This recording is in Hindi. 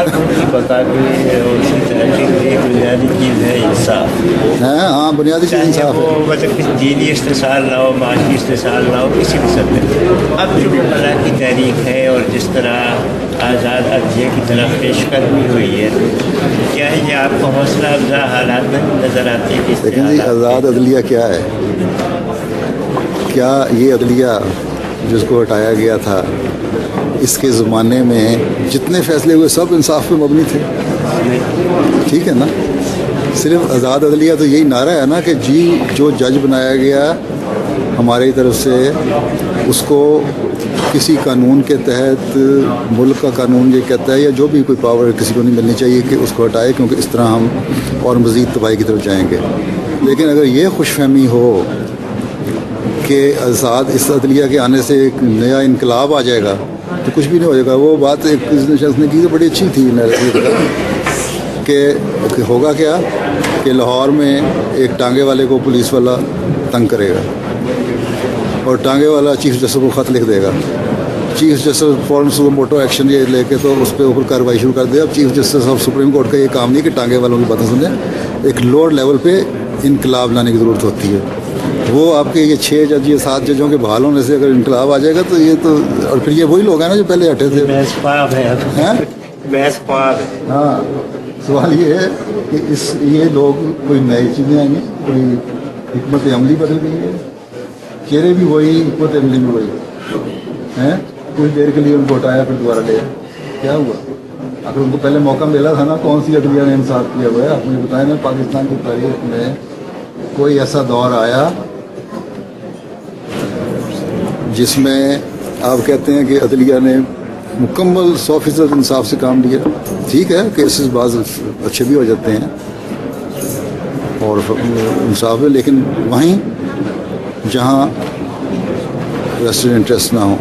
सरकार की बता बुनियादी चीज़ है इंसाफ। हाँ, बुनियादी चीज़ इंसाफ है। मतलब कि दीनी इस्तेसाल ना हो, माशी इस्तेसाल ना हो, किसी किस्म में। अब जो भला की तहरीक है और जिस तरह आज़ाद अदलिया की तरफ पेशकदमी हुई है, क्या है ये आपको हौसला अफजा हालात में नज़र आती है? लेकिन जी आज़ाद अदलिया क्या है? क्या ये अदलिया जिसको हटाया गया था, इसके ज़माने में जितने फ़ैसले हुए सब इंसाफ पे मबनी थे, ठीक है ना? सिर्फ आज़ाद अदलिया तो यही नारा है ना कि जी जो जज बनाया गया हमारी तरफ से, उसको किसी कानून के तहत, मुल्क का कानून ये कहता है या जो भी कोई पावर किसी को नहीं मिलनी चाहिए कि उसको हटाए, क्योंकि इस तरह हम और मज़ीद तबाही की तरफ जाएंगे। लेकिन अगर ये खुशफहमी हो कि आज़ाद इस अदलिया के आने से एक नया इनकलाब आ जाएगा, तो कुछ भी नहीं हो जाएगा। वो बात एक शख्स ने की तो बड़ी अच्छी थी कि होगा क्या कि लाहौर में एक टांगे वाले को पुलिस वाला तंग करेगा और टांगे वाला चीफ जस्टिस को ख़त लिख देगा। चीफ जस्टिस फ़ौरन सुबह मोटो एक्शन ये लेके तो उस पर ऊपर कार्रवाई शुरू कर दे। अब chief justice of supreme court का ये काम नहीं कि टांगे वालों की बातें सुने, एक लोअर लेवल पे इनकलाब लाने की ज़रूरत होती है। वो आपके ये 6 जज, ये 7 जजों के बहाल होने से अगर इनकलाब आ जाएगा तो ये तो, और फिर ये वही लोग हैं ना जो पहले हटे थे। हाँ, सवाल ये है कि ये लोग कोई नई चीज़ें आएंगी, कोई हिकमत अमली बदल गई है, चेहरे भी वही, हिकमत अमली भी वही हैं। कुछ देर के लिए उनको हटाया, फिर दोबारा ले क्या हुआ? अगर उनको पहले मौका मिला था ना, कौन सी अदलिया ने इंसाफ किया हुआ है? आप मुझे बताएं ना, पाकिस्तान की तारीख में कोई ऐसा दौर आया जिसमें आप कहते हैं कि अदलिया ने मुकम्मल 100% इंसाफ से काम लिया? ठीक है, केसेस बाज़ अच्छे भी हो जाते हैं और इंसाफ में, लेकिन वहीं जहाँ वेस्टर्न इंटरेस्ट ना हो,